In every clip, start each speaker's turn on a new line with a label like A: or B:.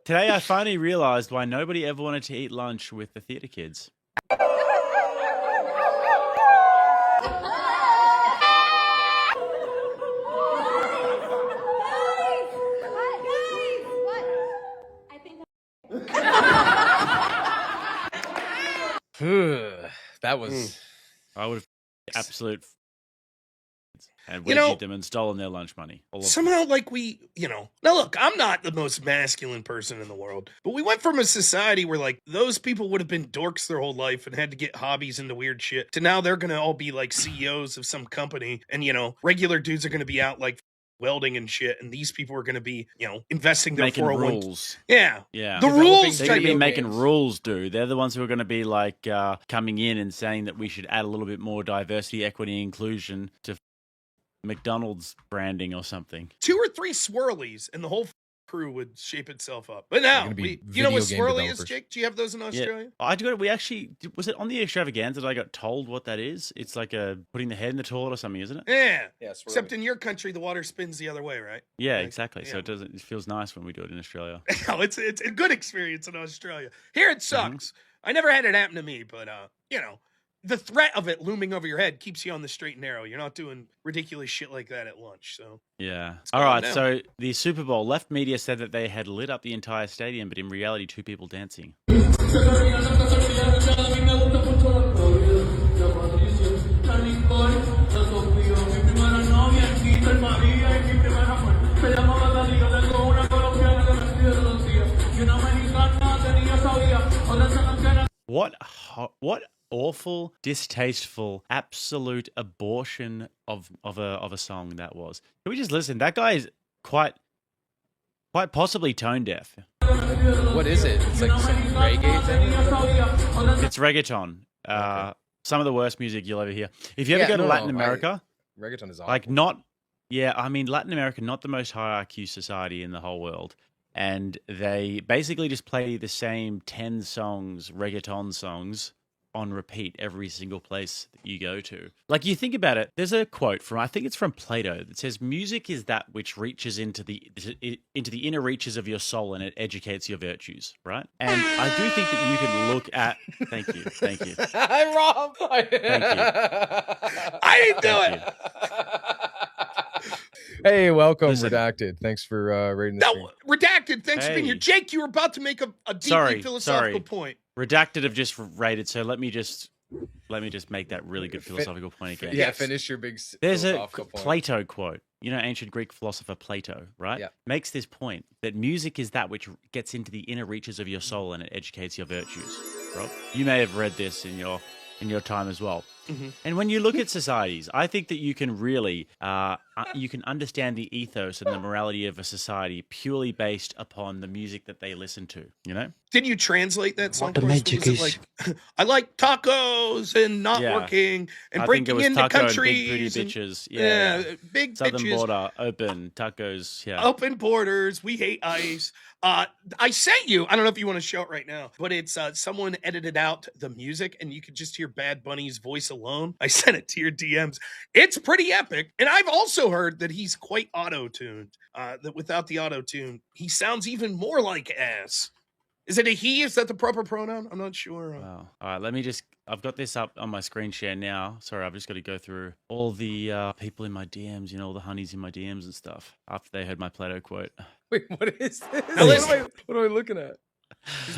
A: Today I finally realized why nobody ever wanted to eat lunch with the theater kids.
B: That was...
A: I would have absolute and wedged them and stolen their lunch money.
C: Somehow, like now look, I'm not the most masculine person in the world, but we went from a society where like those people would have been dorks their whole life and had to get hobbies into weird shit to now they're gonna all be like CEOs of some company, and regular dudes are gonna be out like welding and shit, and these people are going to be, investing their
A: making
C: 401.
A: rules.
C: Yeah.
A: The
C: rules.
A: They're going to be making rules, dude. They're the ones who are going to be like coming in and saying that we should add a little bit more diversity, equity, inclusion to McDonald's branding or something.
C: 2 or 3 swirlies, and the whole crew would shape itself up. But now, you know what swirly is, Jake? Do you have those in Australia?
A: Yeah. We actually, was it on the Extravaganza that I got told what that is? It's like putting the head in the toilet or something, isn't it?
C: Yeah. Except in your country, the water spins the other way, right?
A: Yeah, exactly. Yeah. So it feels nice when we do it in Australia.
C: No, it's a good experience in Australia. Here it sucks. I never had it happen to me, but the threat of it looming over your head keeps you on the straight and narrow. You're not doing ridiculous shit like that at lunch. So
A: yeah. All right. So the Super Bowl, left media said that they had lit up the entire stadium, but in reality, 2 people dancing. What awful, distasteful, absolute abortion of a song that was. Can we just listen? That guy is quite possibly tone deaf.
B: What is it? It's like some reggae thing?
A: It's reggaeton. Okay. Some of the worst music you'll ever hear. If you ever go to Latin America,
B: reggaeton is awful.
A: like Latin America, not the most high IQ society in the whole world. And they basically just play the same 10 songs, reggaeton songs, on repeat every single place that you go to. Like, you think about it, there's a quote from, I think it's from Plato, that says, music is that which reaches into the inner reaches of your soul and it educates your virtues, right? And I do think that you can look at... Thank you.
B: I'm wrong.
A: Thank you.
C: I didn't do it.
B: Hey, welcome, Redacted. Thanks for rating the stream.
C: Redacted, thanks for being here. Jake, you were about to make a deeply philosophical point.
A: Redacted have just rated, so let me just make that really good philosophical point again.
B: Yeah, finish your big
A: There's a
B: point.
A: Plato quote. Ancient Greek philosopher Plato, right?
B: Yeah.
A: Makes this point that music is that which gets into the inner reaches of your soul and it educates your virtues. Rob, you may have read this in your time as well. Mm-hmm. And when you look at societies, I think that you can really you can understand the ethos and the morality of a society purely based upon the music that they listen to.
C: Did you translate that song? Like, I like tacos and not working and breaking into countries.
A: Big booty bitches. Yeah.
C: Big
A: Southern
C: bitches.
A: border, open, tacos. Yeah.
C: Open borders. We hate ICE. I sent you, I don't know if you want to show it right now, but it's someone edited out the music and you could just hear Bad Bunny's voice alone. I sent it to your DMs. It's pretty epic. And I've also heard that he's quite auto-tuned, that without the auto-tune, he sounds even more like ass. Is it a he? Is that the proper pronoun? I'm not sure.
A: Wow. All right, I've got this up on my screen share now. Sorry, I've just got to go through all the people in my DMs, all the honeys in my DMs and stuff after they heard my Plato quote.
B: Wait, what is this? What am I looking at?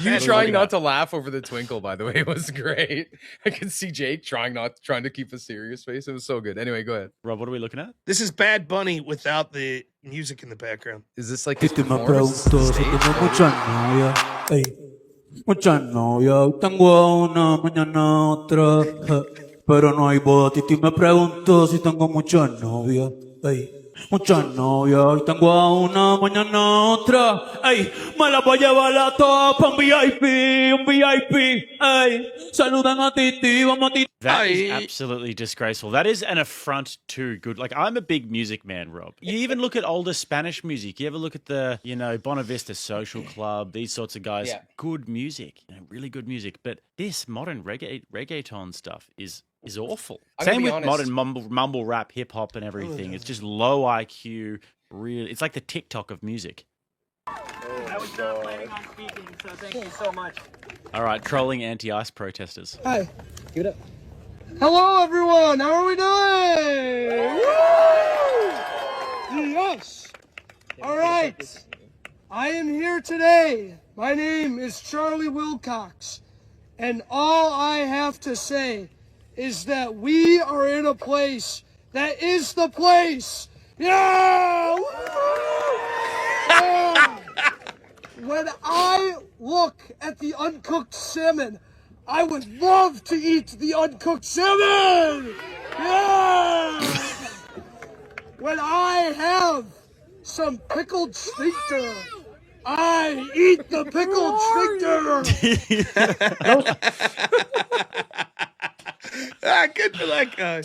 B: You trying not to laugh over the twinkle, by the way, was great. I can see Jake trying to keep a serious face. It was so good. Anyway, go ahead.
A: Rob, what are we looking at?
C: This is Bad Bunny without the music in the background.
B: Is this like
D: mucha novia, tengo una, mañana otra, pero no hay boda. Titi me preguntó si tengo mucha novia, mucha novia, hoy tengo a una, mañana otra, me la voy a llevar a todas pa' un VIP, saludan a Titi, vamos a Titi.
A: That is absolutely disgraceful. That is an affront to good. Like, I'm a big music man, Rob. You even look at older Spanish music. You ever look at the, Bonavista Social Club, these sorts of guys. Yeah. Good music, really good music. But this modern reggaeton stuff is awful. Same with modern mumble rap, hip hop, and everything. It's just low IQ. It's like the TikTok of music.
E: not planning on speaking, so thank you so much.
A: All right, trolling anti-ice protesters.
F: Hi. Give it up. Hello, everyone. How are we doing? Woo! Yes. All right. I am here today. My name is Charlie Wilcox, and all I have to say is that we are in a place that is the place. Yeah! Woo! Yeah! When I look at the uncooked salmon, I would love to eat the uncooked salmon! Yeah! When I have some pickled sphincter, I eat the pickled sphincter!
C: Good for that guy.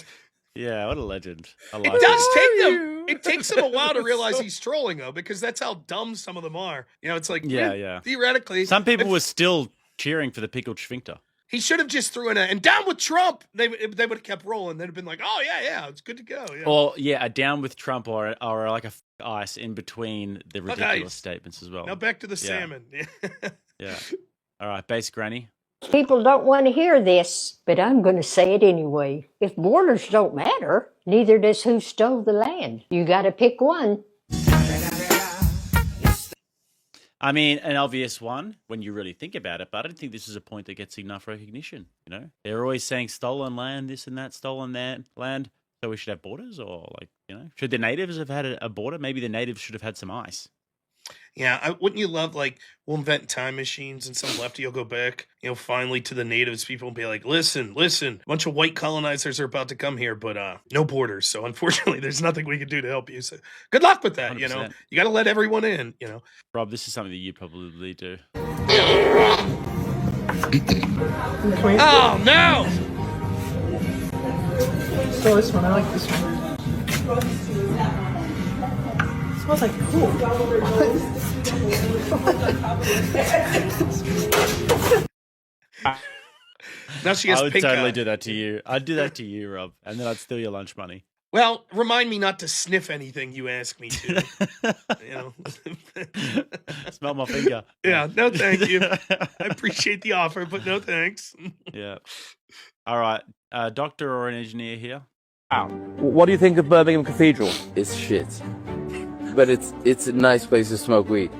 A: Yeah, what a legend. I
C: It
A: like
C: does
A: it.
C: take them. It takes them a while to realize he's trolling, though, because that's how dumb some of them are. You know, it's like,
A: Yeah.
C: theoretically,
A: Some people were still cheering for the pickled sphincter.
C: he should have just threw in a and down with Trump. They would have kept rolling. They'd have been like, oh yeah, it's good to go. Yeah.
A: Or a down with Trump or like a ice in between the ridiculous
C: ice.
A: statements as well.
C: Now back to the salmon.
A: Yeah. All right, base granny.
G: People don't want to hear this, but I'm going to say it anyway. If borders don't matter, neither does who stole the land. You got to pick one.
A: I mean, an obvious one when you really think about it, but I don't think this is a point that gets enough recognition. You know, they're always saying stolen land, this and that, stolen that land. So we should have borders, or should the natives have had a border? Maybe the natives should have had some ice.
C: Yeah, wouldn't you love, like, we'll invent time machines and some lefty will go back, finally to the natives people and be like, listen, a bunch of white colonizers are about to come here, but no borders. So unfortunately, there's nothing we can do to help you. So good luck with that.
A: 100%.
C: You got to let everyone in,
A: Rob, this is something that you probably do.
C: Oh, no.
F: So this one, I like this one. Smells like cool.
C: Now she has
A: I would
C: pink
A: totally
C: eye.
A: do that to you. I'd do that to you, Rob, and then I'd steal your lunch money.
C: Well, remind me not to sniff anything you ask me to.
A: Smell my finger.
C: Yeah, no thank you. I appreciate the offer, but no thanks.
A: Yeah. All right. Doctor or an engineer here?
H: What do you think of Birmingham Cathedral? It's shit. But it's a nice place to smoke weed.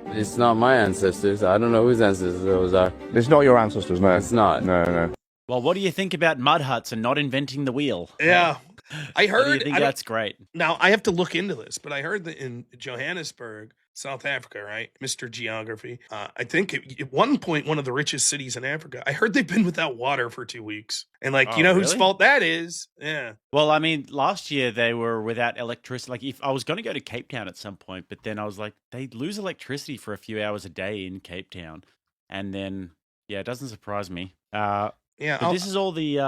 H: It's not my ancestors. I don't know whose ancestors those are.
I: It's not your ancestors, no.
H: It's not.
I: No.
A: Well, what do you think about mud huts and not inventing the wheel?
C: Yeah. I
A: What do
C: heard
A: you think that's great?
C: now I have to look into this, but I heard that in Johannesburg, South Africa, right? Mr. Geography. I think at one point, one of the richest cities in Africa, I heard they've been without water for 2 weeks. And
A: Oh,
C: you know whose
A: really?
C: fault that is? Yeah.
A: Well, I mean, last year they were without electricity. Like, if I was going to go to Cape Town at some point, but then I was like, they lose electricity for a few hours a day in Cape Town, and then it doesn't surprise me.
C: Yeah.
A: But this is all the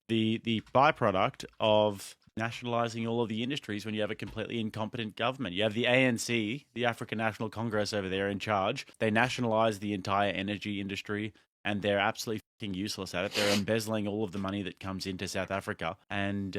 A: byproduct of nationalizing all of the industries when you have a completely incompetent government. You have the ANC, the African National Congress over there in charge. They nationalize the entire energy industry, and they're absolutely fucking useless at it. They're embezzling all of the money that comes into South Africa, and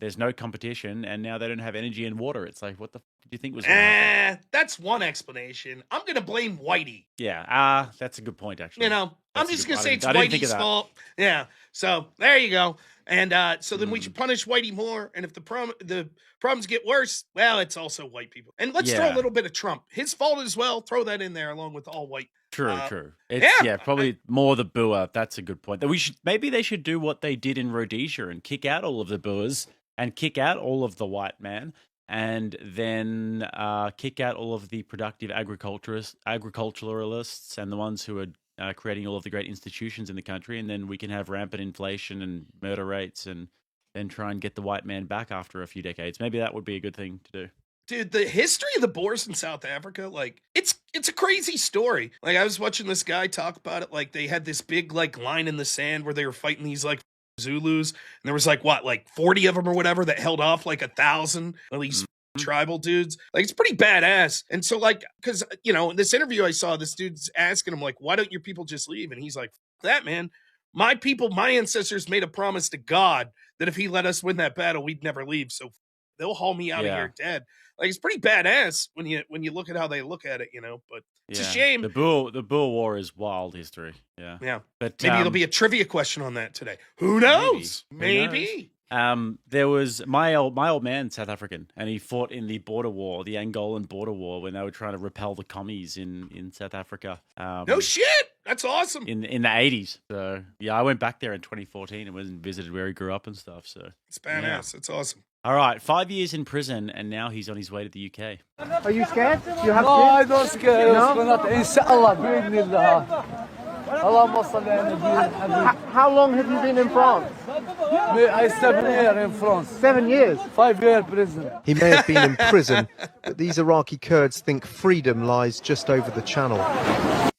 A: there's no competition, and now they don't have energy and water. It's like, what the do you think was going to happen?
C: That's one explanation. I'm going to blame Whitey.
A: Yeah, that's a good point, actually.
C: I'm
A: That's a
C: just
A: good-
C: going to say it's
A: I didn't think of
C: Whitey's
A: that.
C: fault. Yeah. So there you go. And so then we should punish Whitey more. And if the problems get worse, well, it's also white people. And let's throw a
A: Yeah.
C: little bit of Trump. His fault as well. Throw that in there along with all white.
A: True. It's
C: yeah,
A: probably more the Boer. That's a good point. Maybe they should do what they did in Rhodesia and kick out all of the Boers and kick out all of the white man, and then kick out all of the productive agriculturalists and the ones who are creating all of the great institutions in the country, and then we can have rampant inflation and murder rates, and then try and get the white man back after a few decades. Maybe that would be a good thing to do.
C: Dude, the history of the Boers in South Africa, like, it's a crazy story. Like, I was watching this guy talk about it. Like, they had this big, like, line in the sand where they were fighting these, like, Zulus. And there was, like, 40 of them or whatever that held off, like, 1,000 of these tribal dudes. Like, it's pretty badass. And so, like, because, in this interview I saw, this dude's asking him, like, why don't your people just leave? And he's like, that, man. My people, my ancestors made a promise to God that if he let us win that battle, we'd never leave. So they'll haul me out of
A: Yeah.
C: here dead. Like it's pretty badass when you look at how they look at it, But it's a shame.
A: The Boer War is wild history. Yeah.
C: Yeah,
A: But
C: maybe it'll be a trivia question on that today. Who knows?
A: Maybe. There was my old man, South African, and he fought in the border war, the Angolan border war, when they were trying to repel the commies in South Africa.
C: No shit, that's awesome.
A: In the 80s. So yeah, I went back there in 2014 and went and visited where he grew up and stuff. So
C: it's badass. It's awesome.
A: All right, 5 years in prison, and now he's on his way to the UK.
F: Are you scared? You have
I: No, I don't scare. Inshallah, bi'idhnillah. Allahumma salli ala nabiyyina.
F: How long have you been in France?
I: I 7 years in France.
F: 7 years.
I: 5 years prison.
J: He may have been in prison, but these Iraqi Kurds think freedom lies just over the channel.
C: I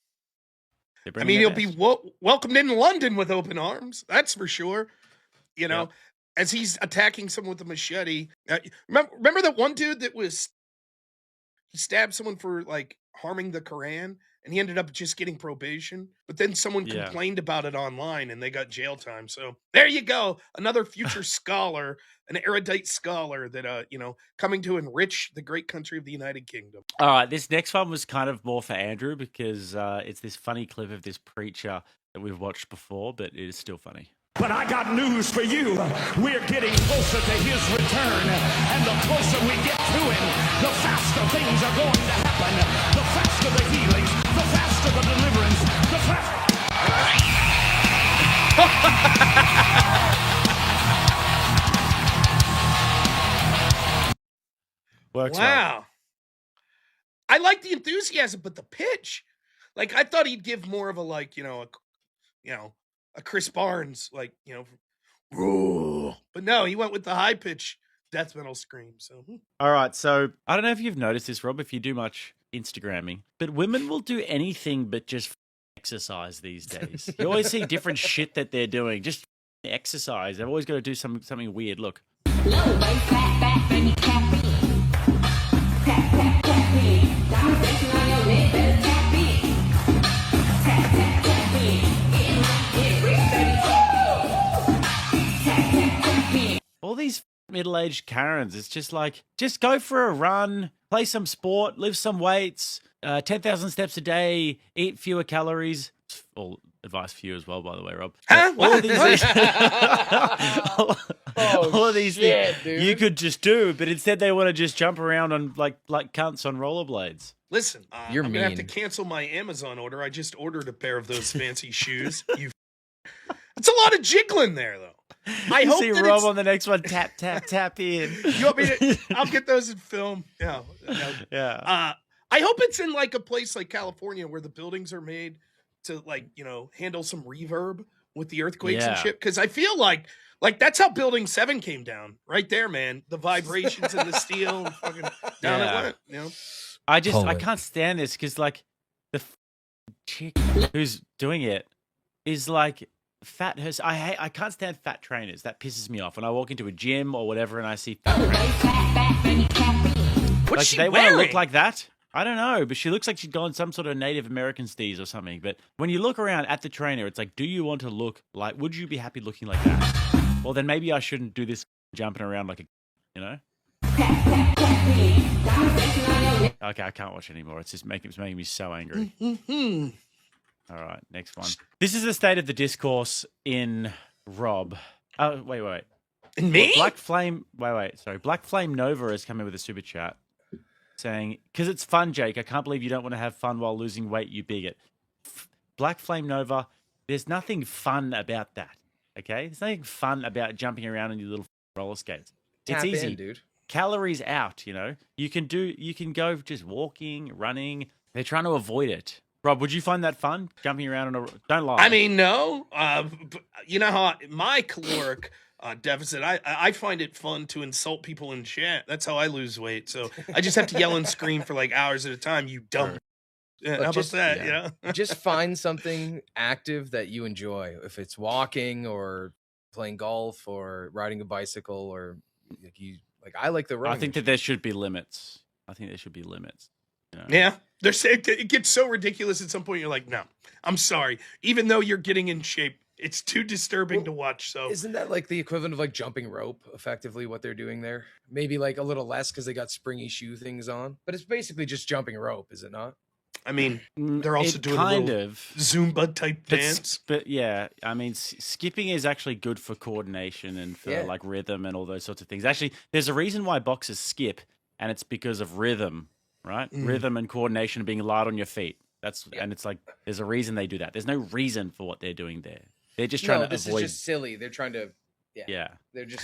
C: mean, he'll be welcomed in London with open arms. That's for sure. As he's attacking someone with a machete. Remember that one dude that he stabbed someone for like harming the Quran, and he ended up just getting probation. But then someone complained about it online, and they got jail time. So there you go, another future scholar, an erudite scholar that coming to enrich the great country of the United Kingdom.
A: All right, this next one was kind of more for Andrew because it's this funny clip of this preacher that we've watched before, but it is still funny.
K: But I got news for you. We're getting closer to his return. And the closer we get to him, the faster things are going to happen. The faster the healings, the faster the deliverance, the faster.
A: Works
C: wow.
A: Well.
C: I like the enthusiasm, but the pitch. Like I thought he'd give more of a a Chris Barnes, but no, he went with the high pitch death metal scream. So,
A: all right. So I don't know if you've noticed this, Rob, if you do much Instagramming, but women will do anything but just exercise these days. You always see different shit that they're doing. Just exercise. They've always got to do something weird. Look. All these middle-aged Karens, it's just like, just go for a run, play some sport, lift some weights, 10,000 steps a day, eat fewer calories. All advice for you as well, by the way, Rob.
C: Huh?
A: All of these, all of these
B: shit,
A: things
B: dude.
A: you could just do, but instead they want to just jump around on like cunts on rollerblades.
C: Listen,
B: You're
C: I'm gonna have to
B: mean.
C: cancel my Amazon order. I just ordered a pair of those fancy shoes. It's a lot of jiggling there, though. I hope
A: see
C: that
A: Rob
C: it's...
A: on the next one. Tap tap tap in.
C: You want me to? I'll get those in film. Yeah.
A: Yeah.
C: I hope it's in like a place like California where the buildings are made to handle some reverb with the earthquakes and
A: Yeah.
C: shit. Because I feel like that's how Building 7 came down right there, man. The vibrations in the steel and fucking down
A: Yeah.
C: it went.
A: I can't stand this because like the chick who's doing it is like fat. I can't stand fat trainers. That pisses me off when I walk into a gym or whatever and I see fat trainers.
C: What's
A: Like,
C: she
A: they want to
C: wearing?
A: look like that. I don't know, but she looks like she'd gone some sort of Native American steez or something. But when you look around at the trainer, it's like, do you want to look like? Would you be happy looking like that? Well, then maybe I shouldn't do this jumping around like Okay, I can't watch anymore. It's making me so angry. All right, next one. This is the state of the discourse in Rob. Oh, wait.
C: And me?
A: Black Flame. Sorry. Black Flame Nova has come in with a super chat saying, "Because it's fun, Jake. I can't believe you don't want to have fun while losing weight, you bigot." Black Flame Nova. There's nothing fun about that. Okay, there's nothing fun about jumping around on your little roller skates.
B: Tap
A: It's easy,
B: in, dude.
A: Calories out. You can go just walking, running. They're trying to avoid it. Rob, would you find that fun jumping around on a? Don't lie.
C: I mean, no. You know how my caloric deficit, I find it fun to insult people in chat. That's how I lose weight. So I just have to yell and scream for like hours at a time. You dumb. Yeah, how about that?
B: Just find something active that you enjoy. If it's walking or playing golf or riding a bicycle or I like the running.
A: I think that there should be limits.
C: Yeah. They're saying it gets so ridiculous at some point. You're like, no, I'm sorry. Even though you're getting in shape, It's too disturbing to watch. So
B: isn't that like the equivalent of like jumping rope, effectively what they're doing there? Maybe like a little less because they got springy shoe things on, but it's basically just jumping rope, is it not?
C: I mean, they're also
A: It
C: doing
A: kind
C: a little
A: of
C: Zumba type
A: but,
C: dance.
A: but yeah, I mean, skipping is actually good for coordination and for
B: Yeah.
A: like rhythm and all those sorts of things. Actually, there's a reason why boxers skip, and it's because of rhythm, right? Rhythm and coordination, being light on your feet. And it's like there's a reason they do that. There's no reason for what they're doing there. They're just trying to
B: this
A: avoid.
B: is just silly. They're trying to,
A: Yeah.
B: they're just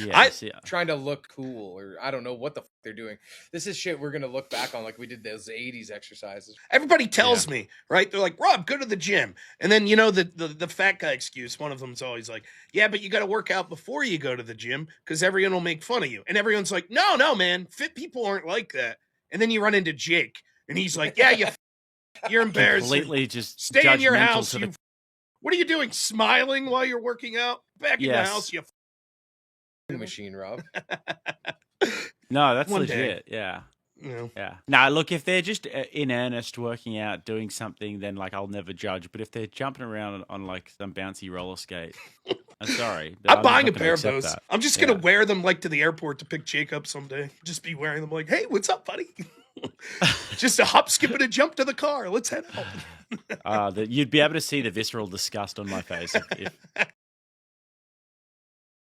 B: trying to look cool, or I don't know what the fuck they're doing. This is shit we're gonna look back on like we did those 80s exercises.
C: Everybody tells me, right? They're like, Rob, go to the gym. And then, you know, the fat guy excuse, one of them's always like, yeah, but you got to work out before you go to the gym because everyone will make fun of you. And everyone's like, no, man, fit people aren't like that. And then you run into Jake and he's like, yeah, you're embarrassing.
A: Completely just
C: stay in your
A: judgmental
C: house.
A: to the-
C: What are you doing? Smiling while you're working out? Back in the
A: Yes.
C: house, you
B: Machine, Rob.
A: No, that's
C: One
A: legit. Yeah.
C: you know.
A: Yeah. Now, look, if they're just in earnest working out, doing something, then like I'll never judge. But if they're jumping around on like some bouncy roller skate, I'm sorry. but
C: I'm buying
A: not
C: a
A: gonna
C: pair of
A: accept
C: those.
A: that.
C: I'm just gonna wear them like to the airport to pick Jake up someday. Just be wearing them like, hey, what's up, buddy? Just a hop, skip, and a jump to the car. Let's head out.
A: You'd be able to see the visceral disgust on my face if